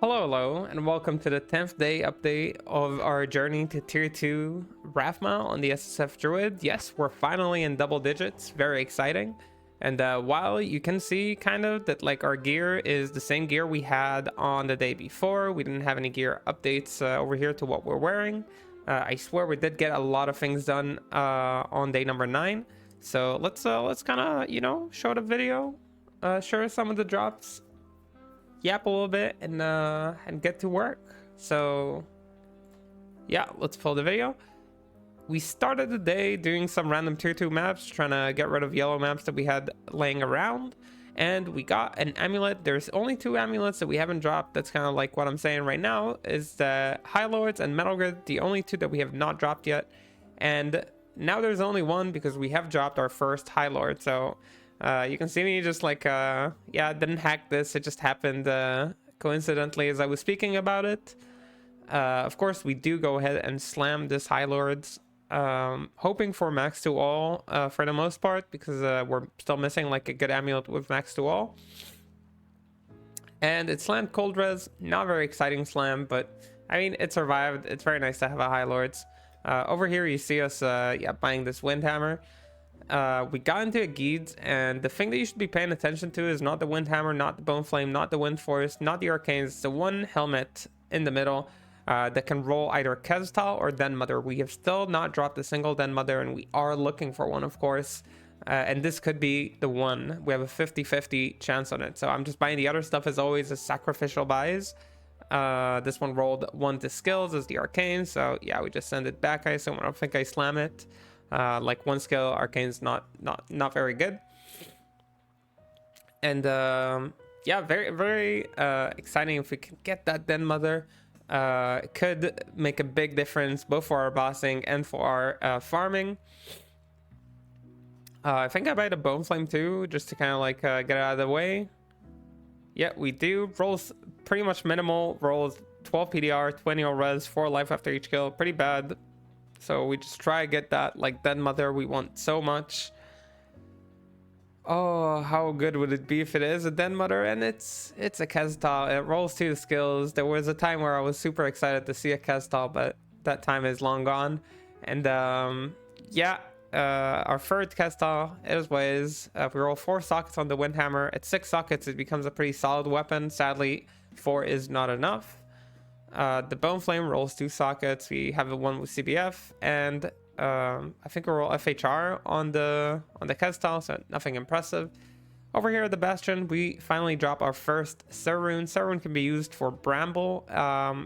Hello, and welcome to the 10th day update of our journey to Tier 2 Rathma on the SSF Druid. Yes, we're finally in double digits, very exciting. And while you can see kind of that like our gear is the same gear we had on the day before, we didn't have any gear updates over here to what we're wearing. I swear we did get a lot of things done on day number 9. So let's kind of, show the video, show some of the drops, yap a little bit, and get to work. So yeah, let's pull the video. We started the day doing some random tier 2 maps, trying to get rid of yellow maps that we had laying around, and we got an amulet. There's only 2 amulets that we haven't dropped. That's kind of like what I'm saying right now, is the High Lords and Metal Grid, the only 2 that we have not dropped yet. And now there's only 1 because we have dropped our first High Lord. So you can see me just like, yeah, I didn't hack this. It just happened coincidentally as I was speaking about it. Of course, we do go ahead and slam this High Lords, hoping for max to all for the most part, because we're still missing like a good amulet with max to all. And it slammed Cold Res, not very exciting slam, but I mean, it survived. It's very nice to have a High Lords. Over here, you see us, yeah, buying this Windhammer. We got into a Geeds, and the thing that you should be paying attention to is not the Windhammer, not the Bone Flame, not the Wind Force, not the Arcanes. It's the one helmet in the middle that can roll either Kestal or Den Mother. We have still not dropped a single Den Mother, and we are looking for one, of course. And this could be the one. We have a 50-50 chance on it. So I'm just buying the other stuff as always as sacrificial buys. This one rolled 1 to skills as the Arcane. So yeah, we just send it back, I assume. I don't think I slam it. Like 1 skill Arcane's not very good. And yeah, very exciting if we can get that Den Mother. It could make a big difference both for our bossing and for our farming. I think I buy the Bone Flame too, just to kind of like get it out of the way. Yeah, we do. Rolls pretty much minimal. Rolls 12 PDR, 20 res, 4 life after each kill. Pretty bad. So we just try to get that like Den Mother we want so much. Oh, how good would it be if it is a Den Mother and it's a Kestal. It rolls 2 skills. There was a time where I was super excited to see a Kestal, but that time is long gone. And yeah, our third Kestal is what it is. We roll 4 sockets on the Windhammer. At 6 sockets, it becomes a pretty solid weapon. Sadly, 4 is not enough. The Bone Flame rolls 2 sockets. We have the one with CBF, and I think we roll FHR on the Kestal, so nothing impressive. Over here at the Bastion, we finally drop our first Sir Rune. Sir Rune can be used for Bramble.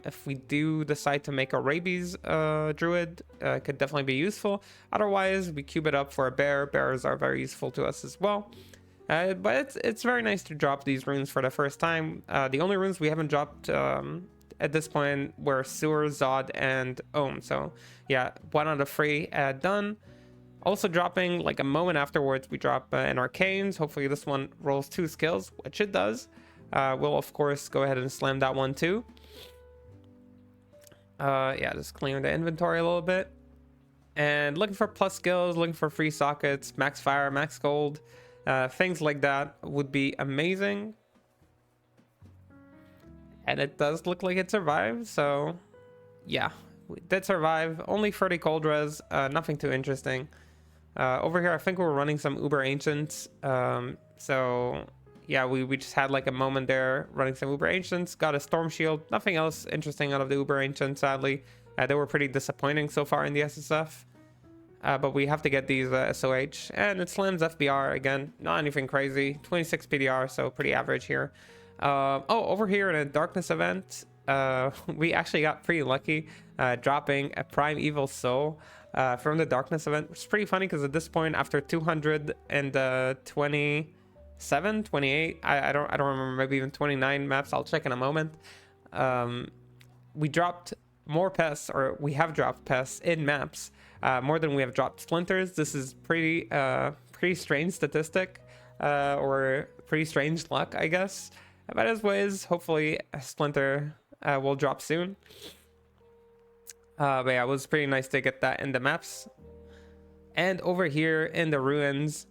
If we do decide to make a Rabies Druid, it could definitely be useful. Otherwise, we cube it up for a Bear. Bears are very useful to us as well. But it's very nice to drop these runes for the first time. The only runes we haven't dropped at this point were Sewer, Zod, and Ohm. So yeah, 1 out of 3 done. Also dropping like a moment afterwards, we drop an Arcanes. Hopefully this one rolls 2 skills, which it does. We'll of course go ahead and slam that one too. Yeah, just clearing the inventory a little bit. And looking for plus skills, looking for free sockets, max fire, max gold. Things like that would be amazing. And it does look like it survived, so yeah, we did survive. Only 30 cold res, nothing too interesting. Over here, I think we're running some Uber Ancients. So yeah, we just had like a moment there running some Uber Ancients, got a Storm Shield. Nothing else interesting out of the Uber Ancients, sadly. They were pretty disappointing so far in the SSF. But we have to get these SOH, and it slams FBR again. Not anything crazy. 26 PDR, so pretty average here. Oh, over here in a Darkness event, we actually got pretty lucky dropping a Prime Evil Soul from the Darkness event, which is pretty funny because at this point, after 227, 28, I don't remember, maybe even 29 maps, I'll check in a moment. We dropped more pests, or we have dropped pests in maps more than we have dropped splinters. This is pretty strange statistic, or pretty strange luck, I guess. But as ways, hopefully a Splinter will drop soon. But yeah, it was pretty nice to get that in the maps. And over here in the ruins,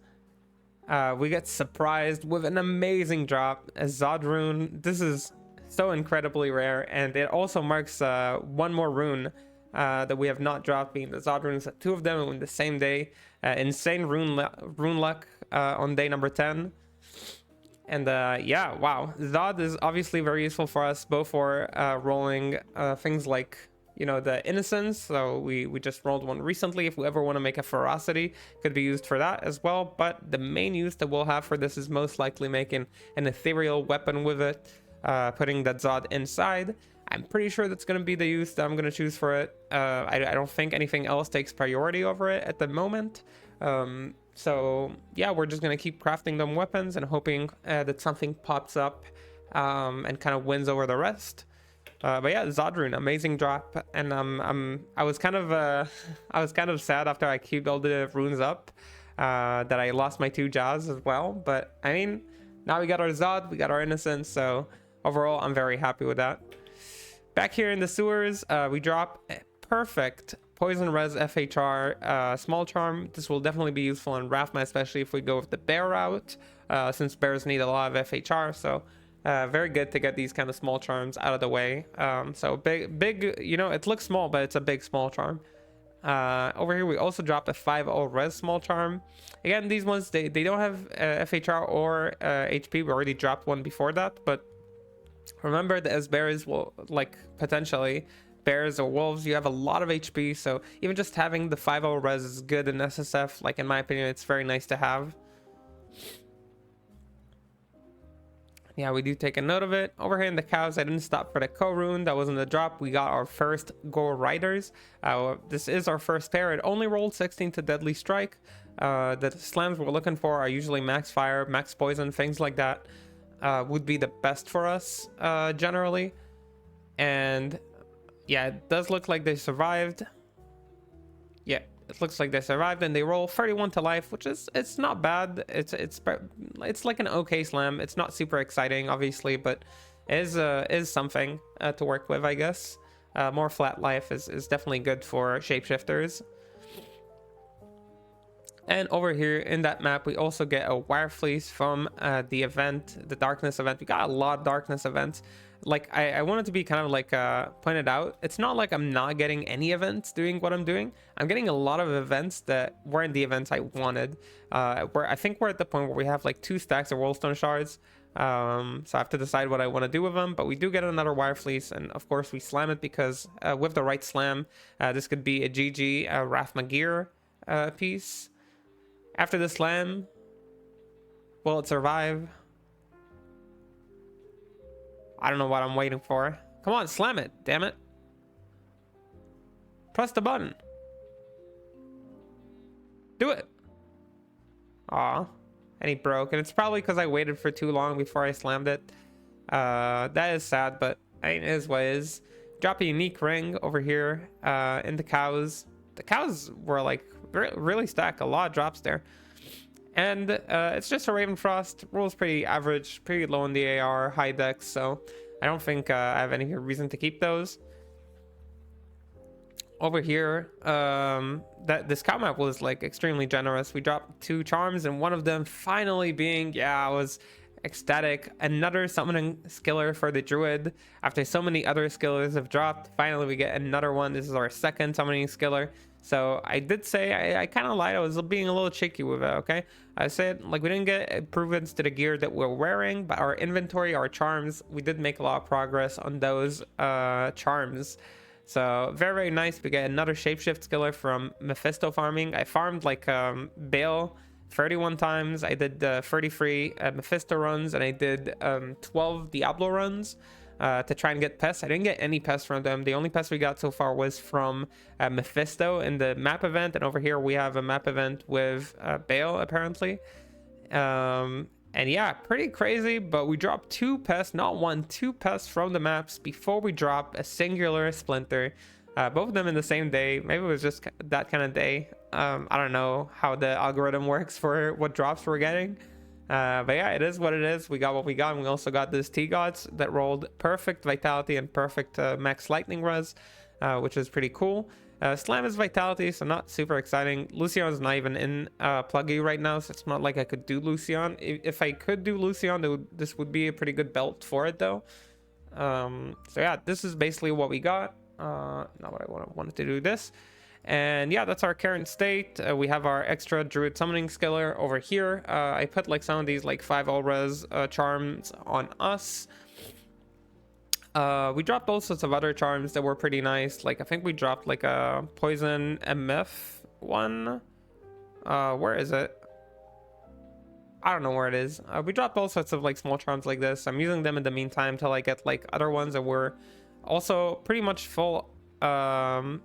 we get surprised with an amazing drop. A Zod Rune. This is so incredibly rare, and it also marks one more rune that we have not dropped, being the Zod runes. Two of them in the same day. Insane rune luck on day number 10. And yeah, wow, Zod is obviously very useful for us, both for rolling things like, you know, the Innocence. So we just rolled one recently. If we ever want to make a Ferocity, could be used for that as well. But the main use that we'll have for this is most likely making an ethereal weapon with it, putting that Zod inside. I'm pretty sure that's going to be the use that I'm going to choose for it. I don't think anything else takes priority over it at the moment. So yeah, we're just going to keep crafting them weapons and hoping that something pops up and kind of wins over the rest. But yeah, Zod rune, amazing drop. And I was kind of sad after I queued all the runes up that I lost my 2 Jaws as well. But I mean, now we got our Zod, we got our Innocence. So overall, I'm very happy with that. Back here in the sewers, we drop a perfect Poison Res FHR small charm. This will definitely be useful in Rathma, especially if we go with the bear route, since bears need a lot of FHR. So very good to get these kind of small charms out of the way. So big, you know, it looks small, but it's a big small charm. Over here we also dropped a 5-0 res small charm. Again, these ones, they don't have FHR or HP. We already dropped one before that, but remember that as bears will, like, potentially bears or wolves, you have a lot of HP, so even just having the 5-0 res is good in SSF. Like, in my opinion, it's very nice to have. Yeah, we do take a note of it. Over here in the cows, I didn't stop for the co-rune. That wasn't the drop. We got our first Gore Riders. This is our first pair. It only rolled 16 to Deadly Strike. The slams we're looking for are usually max fire, max poison, things like that. Would be the best for us generally. And yeah, it does look like they survived. Yeah, it looks like they survived, and they roll 31 to life, which is, it's not bad. It's like an okay slam. It's not super exciting, obviously, but is something to work with, I guess. More flat life is definitely good for shapeshifters. And over here in that map, we also get a wire fleece from the event, the darkness event. We got a lot of darkness events. Like, I wanted to be kind of like pointed out. It's not like I'm not getting any events doing what I'm doing. I'm getting a lot of events that weren't the events I wanted. Where I think we're at the point where we have like 2 stacks of Rollstone shards. So I have to decide what I want to do with them. But we do get another wire fleece, and of course we slam it because with the right slam, this could be a GG Rathma gear piece. After the slam, will it survive? I don't know what I'm waiting for. Come on, slam it, damn it. Press the button. Do it. Aw. And he broke. And it's probably because I waited for too long before I slammed it. That is sad, but it is what it is. Drop a unique ring over here in the cows. The cows were like really stacked. A lot of drops there. And it's just a Ravenfrost. Rolls pretty average, pretty low in the AR, high dex, so I don't think I have any reason to keep those. Over here, this cow map was like extremely generous. We dropped 2 charms, and one of them finally being, yeah, I was ecstatic. Another summoning skiller for the druid. After so many other skillers have dropped, finally we get another one. This is our second summoning skiller. So I did say, I kind of lied. I was being a little cheeky with it, okay? I said, like, we didn't get improvements to the gear that we're wearing, but our inventory, our charms, we did make a lot of progress on those charms. So very, very nice. We get another shapeshift skiller from Mephisto farming. I farmed like Bale 31 times. I did 33 Mephisto runs, and I did 12 Diablo runs. To try and get pests. I didn't get any pests from them. The only pest we got so far was from Mephisto in the map event, and over here we have a map event with Bale apparently. And yeah, pretty crazy, but we dropped 2 pests, not 1, 2 pests from the maps before we drop a singular splinter. Both of them in the same day. Maybe it was just that kind of day. I don't know how the algorithm works for what drops we're getting. But yeah, it is what it is. We got what we got, and we also got this T-Gods that rolled perfect Vitality and perfect max Lightning Res, which is pretty cool. Slam is Vitality, so not super exciting. Lucion's not even in Pluggy right now, so it's not like I could do Lucian. If I could do Lucian, this would be a pretty good belt for it, though. So yeah, this is basically what we got. Not what I wanted to do this. And yeah, that's our current state. We have our extra druid summoning skiller over here. I put like some of these like 5 all res charms on us. We dropped all sorts of other charms that were pretty nice. Like I think we dropped like a poison MF one. Where is it? I don't know where it is. We dropped all sorts of like small charms like this. I'm using them in the meantime till I get like other ones that were also pretty much full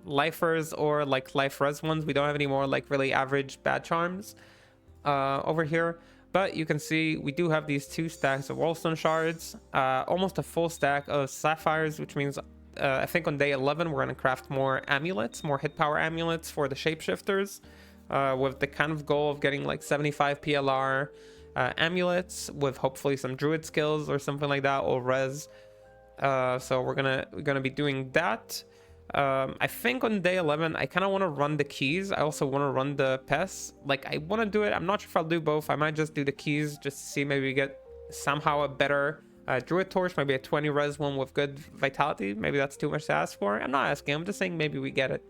lifers or like life res ones. We don't have any more like really average bad charms over here, but you can see we do have these 2 stacks of wallstone shards, almost a full stack of sapphires, which means I think on day 11 we're going to craft more amulets, more hit power amulets for the shapeshifters, with the kind of goal of getting like 75 PLR amulets with hopefully some druid skills or something like that, or res. So we're gonna be doing that. I think on day 11 I kind of want to run the keys. I also want to run the pests. Like I want to do it. I'm not sure if I'll do both. I might just do the keys just to see, maybe we get somehow a better druid torch, maybe a 20 res one with good vitality. Maybe that's too much to ask for. I'm not asking, I'm just saying maybe we get it.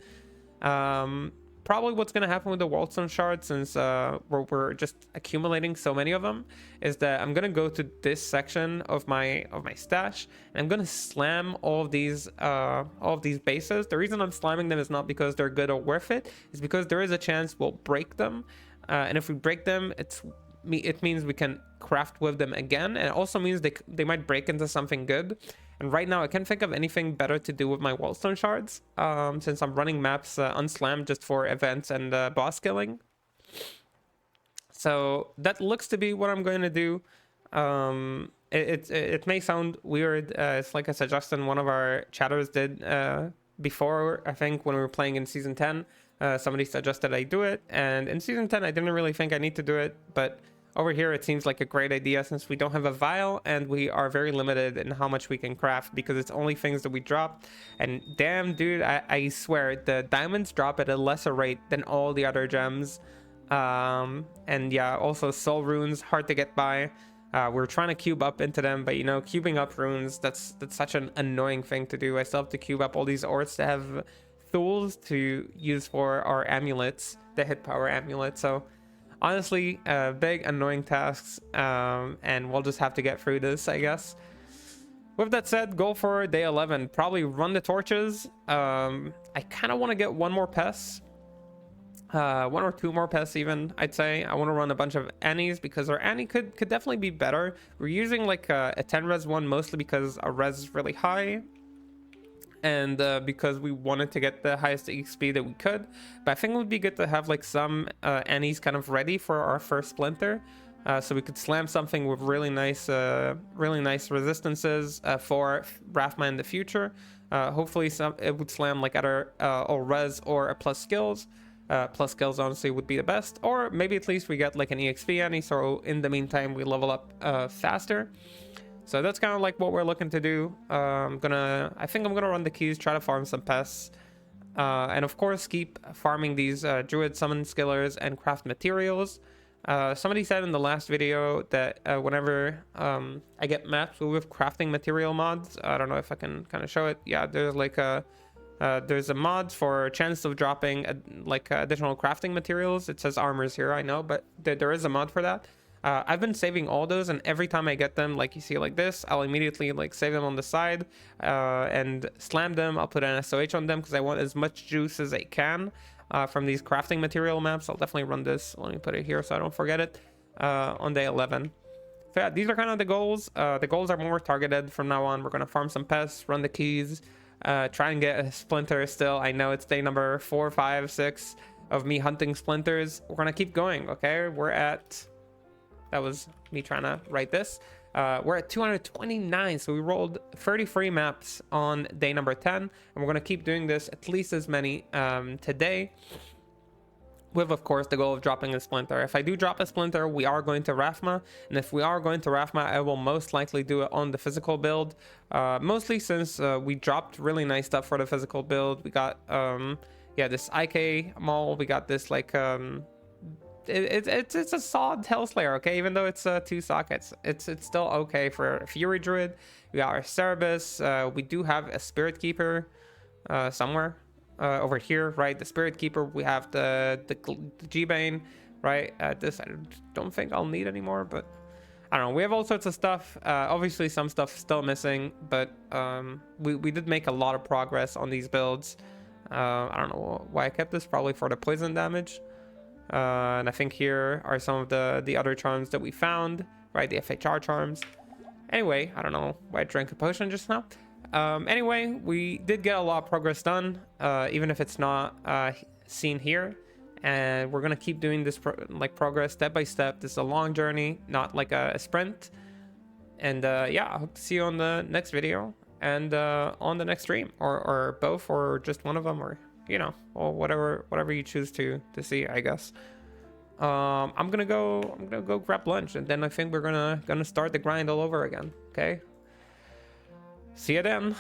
Probably what's going to happen with the wallstone shards, since we're just accumulating so many of them, is that I'm going to go to this section of my stash and I'm going to slam all of these bases. The reason I'm slamming them is not because they're good or worth it, it's because there is a chance we'll break them, and if we break them, it means we can craft with them again, and it also means they might break into something good. And right now I can't think of anything better to do with my wallstone shards, since I'm running maps unslammed just for events and boss killing. So that looks to be what I'm going to do. It may sound weird. It's like I suggested one of our chatters did before, I think when we were playing in season 10. Somebody suggested I do it, and in season 10 I didn't really think I need to do it, but over here it seems like a great idea, since we don't have a vial and we are very limited in how much we can craft, because it's only things that we drop. And damn dude, I swear the diamonds drop at a lesser rate than all the other gems. And yeah, also soul runes, hard to get by. We're trying to cube up into them, but you know, cubing up runes, that's such an annoying thing to do. I still have to cube up all these orts to have tools to use for our amulets, the hit power amulet. So honestly, big annoying tasks, and we'll just have to get through this, I guess. With that said, go for day 11. Probably run the torches. I kind of want to get one more pest, 1 or 2 more pests even, I'd say. I want to run a bunch of Annies, because our Annie could definitely be better. We're using like a 10 res one mostly because our res is really high, and because we wanted to get the highest XP that we could. But I think it would be good to have like some Annies kind of ready for our first splinter, so we could slam something with really nice resistances for Rathma in the future. Hopefully it would slam like either or res or a plus skills. Plus skills honestly would be the best, or maybe at least we get like an EXP Annie, so in the meantime we level up faster. So that's kind of like what we're looking to do. I think I'm gonna run the keys, try to farm some pests, and of course keep farming these druid summon skillers and craft materials. Somebody said in the last video that whenever I get maps with crafting material mods, I don't know if I can kind of show it. Yeah, there's like there's a mod for chance of dropping additional crafting materials. It says armors here, I know, but there is a mod for that. I've been saving all those, and every time I get them, like you see like this, I'll immediately like save them on the side and slam them. I'll put an SOH on them because I want as much juice as I can from these crafting material maps. I'll definitely run this. Let me put it here so I don't forget it on day 11. So yeah, these are kind of the goals. The goals are more targeted from now on. We're going to farm some pests, run the keys, try and get a splinter still. I know it's day number 4, 5, 6 of me hunting splinters. We're going to keep going, okay? We're at... That was me trying to write this. We're at 229, so we rolled 33 maps on day number 10, and we're going to keep doing this, at least as many today, with of course the goal of dropping a splinter. If I do drop a splinter, we are going to Rathma, and if we are going to Rathma, I will most likely do it on the physical build, mostly since we dropped really nice stuff for the physical build. We got yeah, this IK mall, we got this like it's a solid Hellslayer, okay? Even though it's 2 sockets, it's still okay for Fury Druid. We got our Cerebus. We do have a Spirit Keeper somewhere over here, right? The Spirit Keeper. We have the G-Bane, right? This I don't think I'll need anymore, but I don't know. We have all sorts of stuff. Obviously, some stuff still missing, but we did make a lot of progress on these builds. I don't know why I kept this, probably for the poison damage. And I think here are some of the other charms that we found, right? The FHR charms. Anyway, I don't know why I drank a potion just now. Anyway, we did get a lot of progress done, even if it's not seen here. And we're gonna keep doing this progress step by step. This is a long journey, not like a sprint. And yeah, I hope to see you on the next video and on the next stream, or both, or just one of them, or you know, or whatever you choose to see, I guess. I'm gonna go grab lunch, and then I think we're gonna start the grind all over again. Okay, see you then.